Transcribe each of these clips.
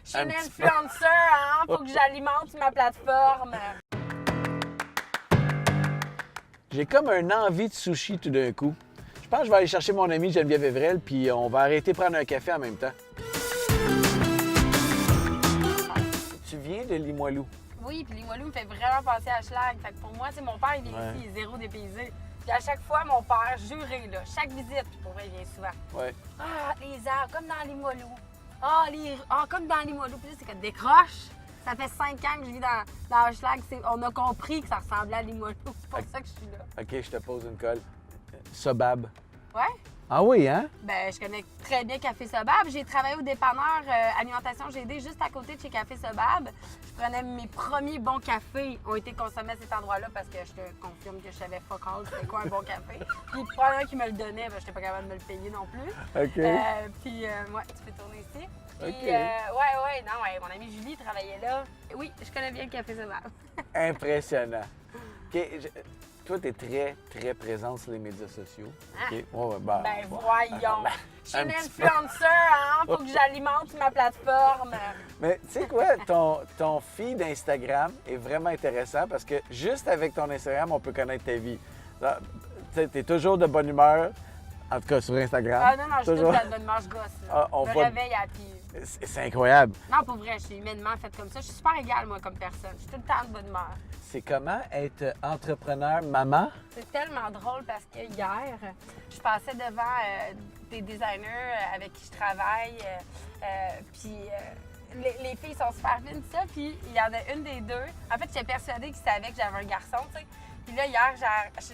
Je suis une influencer, hein? Faut que j'alimente ma plateforme. J'ai comme un envie de sushi tout d'un coup. Je pense que je vais aller chercher mon ami Geneviève Evrel, puis on va arrêter prendre un café en même temps. Tu viens de Limoilou. Oui, puis Limoilou me fait vraiment penser à Schlag. Fait que pour moi, c'est mon père, il vient ici, il est zéro dépaysé. Puis à chaque fois, mon père, juré, là, chaque visite, puis pour vrai, il vient souvent. Ouais. Ah, les arbres, comme dans Limoilou. Comme dans Limoilou. Puis là, c'est que décroche. Ça fait 5 ans que je vis dans Schlag. On a compris que ça ressemblait à Limoilou. C'est pour ça que je suis là. OK, je te pose une colle. Sobab. Ouais? Ah oui, hein? Ben, je connais très bien Café Sobab. J'ai travaillé au dépanneur Alimentation GD juste à côté de chez Café Sobab. Je prenais mes premiers bons cafés ont été consommés à cet endroit-là parce que je te confirme que je savais fuck all c'était quoi un bon café. Puis le premier qui me le donnait, ben, je n'étais pas capable de me le payer non plus. OK. Ouais, tu peux tourner ici. Puis, OK. mon amie Julie travaillait là. Oui, je connais bien le Café Sobab. Impressionnant. OK. Toi, tu es très, très présente sur les médias sociaux. Ah. OK. Ouais, ben, Voyons. Je suis un une petit peu. influencer, hein? Faut que j'alimente ma plateforme. Mais tu sais quoi, ton feed Instagram est vraiment intéressant parce que juste avec ton Instagram, on peut connaître ta vie. Tu es toujours de bonne humeur, en tout cas sur Instagram. Ah non, je suis Toujours. toute de bonne humeur, je gosse. Là. Ah, on je me voit- réveille à pied. C'est incroyable. Non, pour vrai, je suis humainement faite comme ça. Je suis super égale, moi, comme personne. Je suis tout le temps de bonne humeur. C'est comment être entrepreneur maman? C'est tellement drôle parce que hier, je passais devant des designers avec qui je travaille. Les filles sont super fines, ça. Puis il y en a une des deux. En fait, j'étais persuadée qu'ils savaient que j'avais un garçon, tu sais. Puis là, hier,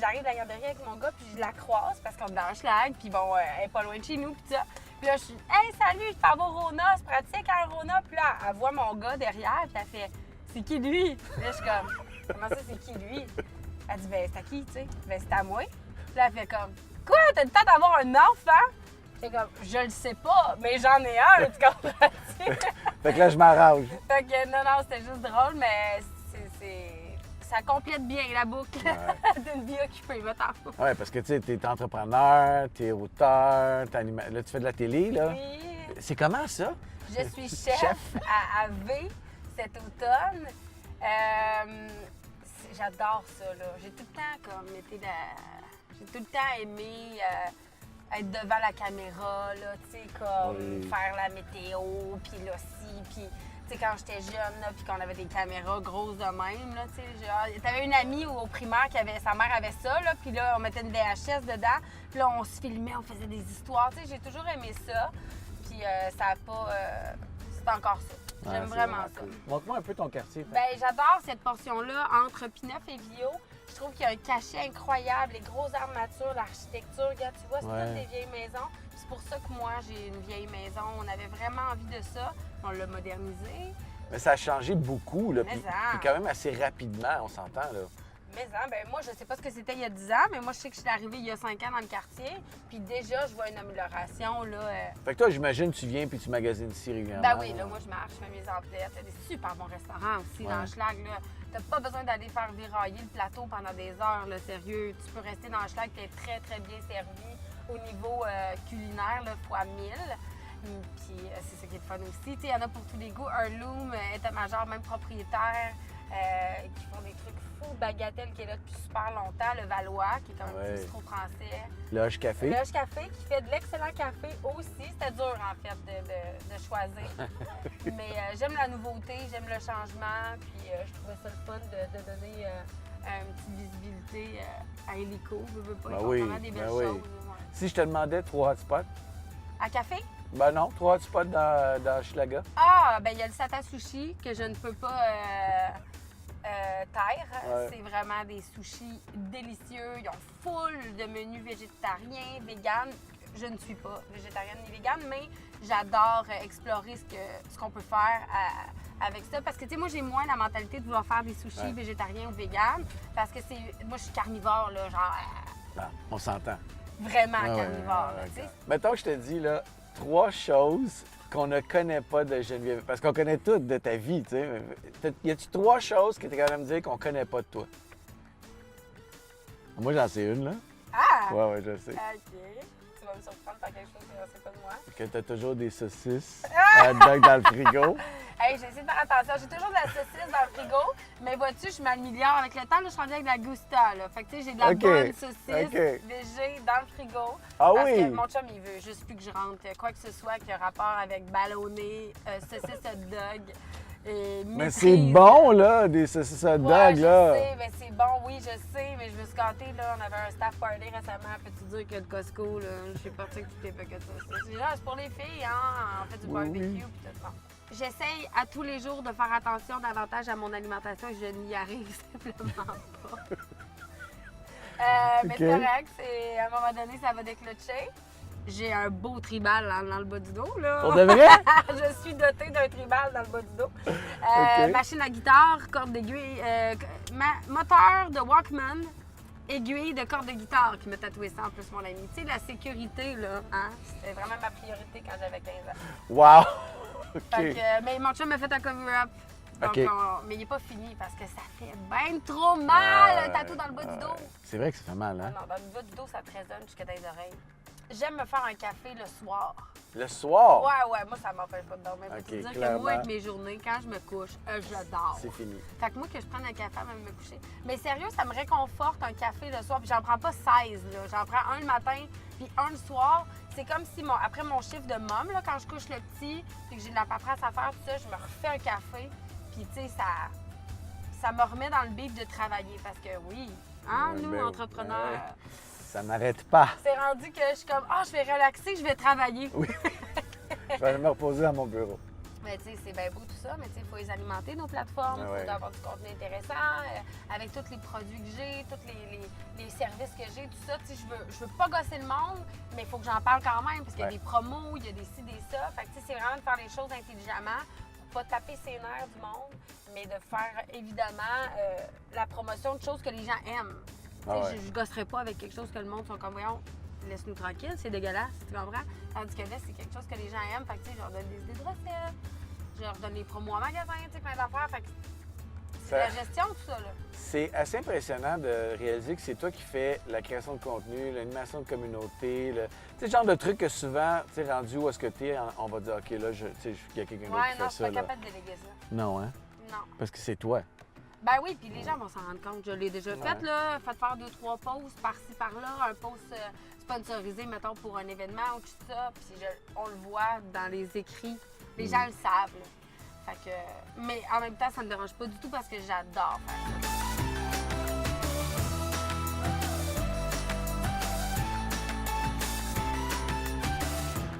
j'arrive de la garderie avec mon gars, puis je la croise parce qu'on est dans un schlag. Puis bon, elle est pas loin de chez nous, puis ça. Puis là, je suis hey, salut, je t'en vais au Rona, c'est pratique, hein, Rona. Puis là, elle voit mon gars derrière, puis elle fait c'est qui lui? Puis là, je suis comme comment ça, c'est qui lui? Elle dit ben, c'est à qui, tu sais? Ben, c'est à moi. Puis là, elle fait comme quoi, t'as le temps d'avoir un enfant? J'étais comme je le sais pas, mais j'en ai un, tu comprends-tu? Fait que là, je m'arrange. Fait que non, c'était juste drôle, mais ça complète bien la boucle d'une vie occupée, mettons. Oui, parce que tu sais, t'es entrepreneur, t'es auteur, là, tu fais de la télé, là. Oui, C'est comment ça? je suis chef à V cet automne. J'adore ça, là. J'ai tout le temps comme j'ai tout le temps aimé être devant la caméra, là, tu sais, comme Oui. faire la météo, puis là, puis... Tu sais, quand j'étais jeune, là, puis qu'on avait des caméras grosses de même, là, tu sais, t'avais une amie au primaire sa mère avait ça, là, puis là, on mettait une VHS dedans, puis là, on se filmait, on faisait des histoires, tu sais, j'ai toujours aimé ça, puis ça a pas... c'est encore ça. J'aime vraiment ça. Cool. Montre-moi un peu ton quartier. Ben, j'adore cette portion-là entre Pinneuf et Vio. Je trouve qu'il y a un cachet incroyable, les gros arbres nature, l'architecture, regarde, tu vois, c'est toutes des vieilles maisons. C'est pour ça que moi, j'ai une vieille maison. On avait vraiment envie de ça. On l'a modernisé. Mais ça a changé beaucoup, là, Mais puis ça. quand même assez rapidement, on s'entend, là. Mais ben, moi, je sais pas ce que c'était il y a 10 ans, mais moi, je sais que je suis arrivée il y a 5 ans dans le quartier. Puis déjà, je vois une amélioration, là. Fait que toi, j'imagine, tu viens puis tu magasines ici régulièrement. Ben oui, là, moi, je marche, je fais mes emplettes. Il y a des super bons restaurants aussi dans le Schlag, là. T'as pas besoin d'aller faire dérailler le plateau pendant des heures, là, sérieux. Tu peux rester dans le Schlag, t'es très, très bien servi au niveau culinaire, là, fois 1000. Puis c'est ça qui est le fun aussi. Il y en a pour tous les goûts. Un Loom, état-major, même propriétaire, qui font des trucs fous. Bagatelle, qui est là depuis super longtemps. Le Valois, qui est quand même un bistrot français. Loge Café. Loge Café, qui fait de l'excellent café aussi. C'était dur, en fait, de choisir. Mais j'aime la nouveauté, j'aime le changement. Puis je trouvais ça le fun de donner une petite visibilité à Hélico. Je veux pas, ils font vraiment des belles choses. Ouais. Si je te demandais 3 hotspots? À café? Ben non, 3 hotspots dans Schlaga. Ah, ben il y a le Sata Sushi que je ne peux pas taire. Ouais. C'est vraiment des sushis délicieux. Ils ont full de menus végétariens, véganes. Je ne suis pas végétarienne ni végane, mais j'adore explorer ce qu'on peut faire avec ça. Parce que, tu sais, moi, j'ai moins la mentalité de vouloir faire des sushis végétariens ou véganes. Parce que moi, je suis carnivore, là, genre... Non, on s'entend. Vraiment carnivore, là, tu sais. Mettons que je te dis, là, 3 choses qu'on ne connaît pas de Geneviève. Parce qu'on connaît toutes de ta vie, tu sais. Y a-tu 3 choses que tu es capable de me dire qu'on connaît pas de toi? Moi, j'en sais une, là. Ah! Ouais, je sais. OK. Tu vas me surprendre par quelque chose que je ne sais pas de moi. Que tu as toujours des saucisses à hot dog dans le frigo. Hey, j'ai essayé de faire attention. J'ai toujours de la saucisse dans le frigo, mais vois-tu, je m'améliore avec le temps. Là, je suis rendue avec de la Gusta. Là. Fait que tu sais, j'ai de la OK. bonne saucisse OK. végé dans le frigo. Ah parce oui? que mon chum, il veut juste plus que je rentre quoi que ce soit qui a rapport avec ballonné, saucisse hot dog. Mais c'est bon, là, des saucisses hot dog, ouais, là. je sais, mais c'est bon, oui, je sais, mais je me suis gâtée, là. On avait un staff party récemment. Peux-tu dire que le Costco, là, je suis partie que tout est pas que ça. C'est pour les filles, hein. On fait du barbecue oui. puis tout ça. J'essaye à tous les jours de faire attention davantage à mon alimentation et je n'y arrive simplement pas. Mais c'est correct, à un moment donné, ça va déclencher. J'ai un beau tribal dans le bas du dos, là. Pour de vrai? Je suis dotée d'un tribal dans le bas du dos. OK. Machine à guitare, corde d'aiguille, moteur de Walkman, aiguille de corde de guitare qui m'a tatoué ça en plus, mon ami. Tu sais, la sécurité, là, hein, c'était vraiment ma priorité quand j'avais 15 ans. Wow! OK. Fait que, mais mon chum m'a fait un cover-up. Donc, OK. mais il n'est pas fini parce que ça fait bien trop mal, un tatou dans le bas du dos. C'est vrai que ça fait mal, hein? Non, dans le bas du dos, ça te résonne jusque dans les oreilles. J'aime me faire un café le soir. Le soir? Ouais, moi, ça m'empêche pas de dormir. OK, Peux-tu dire que clairement. moi, avec mes journées, quand je me couche, je dors. C'est fini. Fait que moi, que je prenne un café avant de me coucher. Mais sérieux, ça me réconforte un café le soir. Puis j'en prends pas 16, là. J'en prends un le matin, puis un le soir. C'est comme si, après mon chiffre de môme, là, quand je couche le petit, puis que j'ai de la paperasse à faire, tout ça, je me refais un café. Puis, tu sais, ça me remet dans le beat de travailler. Parce que oui, hein, Ouais, nous, ben, entrepreneurs, ouais. Ça n'arrête pas. c'est rendu que je suis comme, je vais relaxer, je vais travailler. Oui. Je vais aller me reposer dans mon bureau. Mais tu sais, c'est bien beau tout ça, mais tu sais, il faut les alimenter, nos plateformes. Il Ah ouais. faut avoir du contenu intéressant, avec tous les produits que j'ai, tous les services que j'ai, tout ça. Tu sais, je veux pas gosser le monde, mais il faut que j'en parle quand même, parce qu'il y a Ouais. des promos, il y a des ci, des ça. Fait que tu sais, c'est vraiment de faire les choses intelligemment, pour pas taper ses nerfs du monde, mais de faire, évidemment, la promotion de choses que les gens aiment. Tu sais, Ah ouais. je gosserais pas avec quelque chose que le monde sont comme, voyons, laisse-nous tranquille, c'est dégueulasse, tu comprends? Tandis que là, c'est quelque chose que les gens aiment, fait que tu sais, je leur donne des idées de recettes, je leur donne les promos en magasin, tu sais, plein d'affaires, fait que c'est Ça- la gestion, tout ça, là. C'est assez impressionnant de réaliser que c'est toi qui fais la création de contenu, l'animation de communauté, tu sais, le genre de truc que souvent, tu sais, rendu où est-ce que tu es, on va dire, OK, là, tu sais, il y a quelqu'un d'autre Ouais, qui non, fait je suis ça. pas Là. capable de déléguer ça. Non, hein? Non. Parce que c'est toi. Ben oui, puis les gens vont s'en rendre compte. Je l'ai déjà fait, là. Faites faire 2-3 posts par-ci, par-là. Un post sponsorisé, mettons, pour un événement ou tout ça. Puis on le voit dans les écrits. Les gens le savent, là. Fait que... Mais en même temps, ça me dérange pas du tout parce que j'adore faire ça.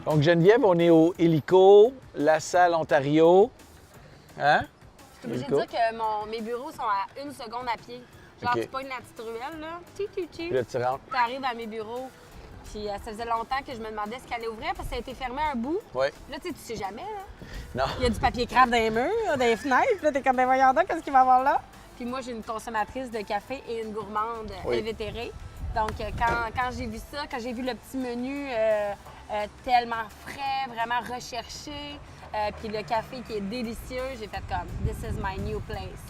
Donc, Geneviève, on est au Hélico, La Salle, Ontario. Hein? Je suis obligée de Hélico. dire que mes bureaux sont à 1 seconde à pied. Genre, OK. tu pognes la petite ruelle, là. Puis là, tu rentres. Tu arrives à mes bureaux. Puis ça faisait longtemps que je me demandais ce qu'elle allait ouvrir parce que ça a été fermé un bout. Oui. Là, tu sais jamais, là. Non. Il y a du papier craft dans les murs, dans les fenêtres. Puis là, t'es comme, ben voyons donc, qu'est-ce qu'il va y avoir là? Puis moi, j'ai une consommatrice de café et une gourmande Oui. invétérée. Donc, quand j'ai vu ça, quand j'ai vu le petit menu tellement frais, vraiment recherché, puis le café qui est délicieux, j'ai fait comme, this is my new place.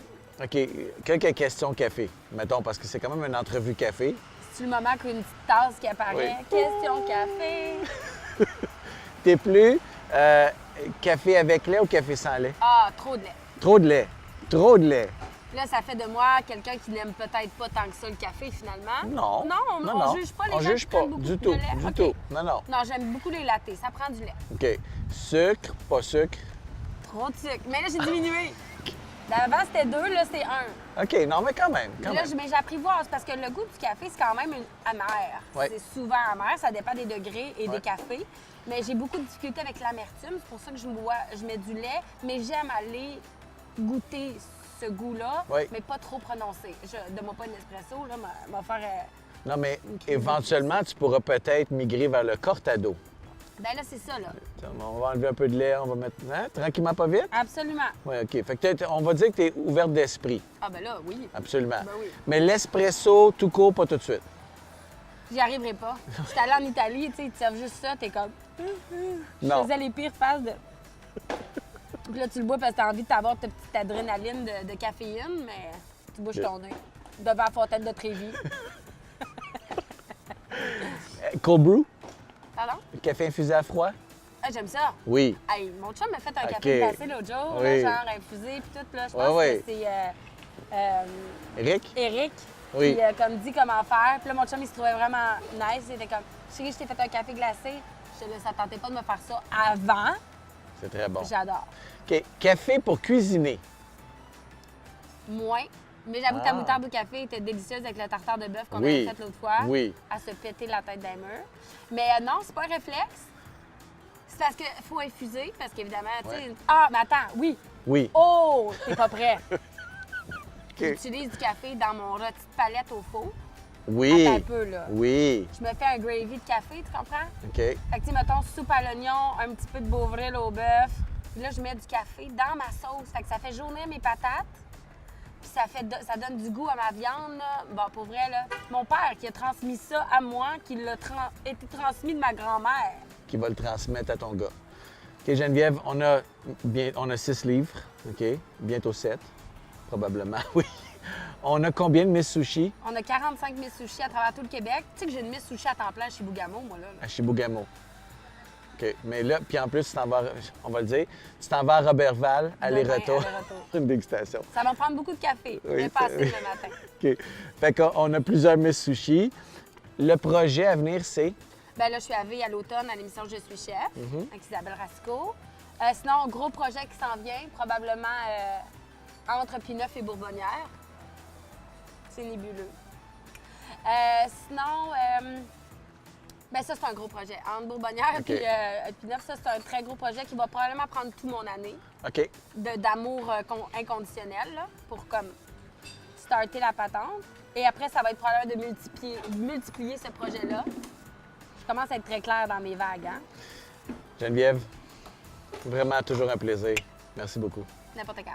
OK. Quelques questions café, mettons, parce que c'est quand même une entrevue café. C'est le moment qu'une petite tasse qui apparaît. Oui. Question café. T'es plus café avec lait ou café sans lait? Ah, trop de lait. Trop de lait. Trop de lait. Là, ça fait de moi quelqu'un qui n'aime peut-être pas tant que ça le café, finalement. Non. Non, on juge pas les On gens juge qui pas. prennent beaucoup Du de tout. lait. Du OK. tout. Non, non. Non, j'aime beaucoup les lattés. Ça prend du lait. OK. Sucre, pas sucre. Trop de sucre. Mais là, j'ai diminué. D'avant, c'était 2, là, c'est 1. OK. Non, mais quand même. Quand Là, même. mais j'apprivoise parce que le goût du café, c'est quand même amer. Ouais. C'est souvent amer. Ça dépend des degrés et Ouais. des cafés. Mais j'ai beaucoup de difficultés avec l'amertume. C'est pour ça que je mets du lait. Mais j'aime aller goûter ce goût-là, Oui. mais pas trop prononcé. Donne-moi pas un espresso, là, m'a faire... Non, mais éventuellement, tu pourras peut-être migrer vers le cortado. Ben là, c'est ça, là. On va enlever un peu de lait, on va mettre. Hein? Tranquillement, pas vite? Absolument. Oui, OK. Fait que on va dire que tu es ouverte d'esprit. Ah ben là, oui. Absolument. Ben oui. Mais l'espresso, tout court, pas tout de suite. J'y arriverai pas. J'étais allée en Italie, tu sais, ils te servent juste ça, t'es comme... Je Non. faisais les pires phases de... Puis là, tu le bois parce que t'as envie de t'avoir ta petite adrénaline de caféine, mais tu bouges ton nez devant la fontaine de Trévis. Cold brew? Pardon? Café infusé à froid? Ah, j'aime ça. Oui. Hey, mon chum m'a fait un Ok. café glacé l'autre jour, Oui. là, genre infusé puis tout. Là, je Ouais, pense ouais. que c'est Eric? Eric Oui. qui comme dit comment faire. Puis là, mon chum, il se trouvait vraiment nice. Il était comme, chérie, je t'ai fait un café glacé. Je te ça tentait pas de me faire ça avant. C'est très bon. J'adore. OK. Café pour cuisiner. Moins. Mais j'avoue que ta Ah. moutarde au café était délicieuse avec le tartare de bœuf qu'on Oui. avait fait l'autre fois. Oui. À se péter la tête d'un mur. Mais non, c'est pas un réflexe. C'est parce qu'il faut infuser, parce qu'évidemment, tu sais... Ouais. Ah, mais attends, oui. Oui. Oh, t'es pas prêt. OK. J'utilise du café dans mon rôti de palette au four. Oui. Attends un peu, là. Oui. Je me fais un gravy de café, tu comprends? OK. Fait que, tu sais, mettons, soupe à l'oignon, un petit peu de Beauvril au bœuf. Puis là, je mets du café dans ma sauce. Fait que ça fait jaunir mes patates. Puis ça donne du goût à ma viande, là. Bon, pour vrai, là, mon père qui a transmis ça à moi, qui l'a été transmis de ma grand-mère. Qui va le transmettre à ton gars. OK, Geneviève, on a 6 livres. OK. Bientôt 7. Probablement, oui. On a combien de Miss Sushi On a 45 Miss Sushi à travers tout le Québec. Tu sais que j'ai une Miss Sushi à temps plein chez Bougamo, moi, là. à Chibougamau? OK. Mais là, puis en plus, tu t'en vas, on va le dire, tu t'en vas à Robertval, aller-retour. Demain, aller-retour. Une dégustation. Ça va me prendre beaucoup de café. Oui, Bien passé c'est- le matin. OK. Fait qu'on a plusieurs Miss Sushi. Le projet à venir, c'est... Ben là, je suis à l'automne à l'émission Je suis chef avec Isabelle Rasco. Sinon, gros projet qui s'en vient, probablement entre Pineuf et Bourbonnière. C'est nébuleux. Sinon, ben ça, c'est un gros projet. Entre Bourbonnière OK. et Pineuf, ça, c'est un très gros projet qui va probablement prendre toute mon année OK. d'amour inconditionnel là, pour comme starter la patente. Et après, ça va être probablement de multiplier ce projet-là. Je commence à être très claire dans mes vagues, hein? Geneviève, vraiment toujours un plaisir. Merci beaucoup. N'importe quand.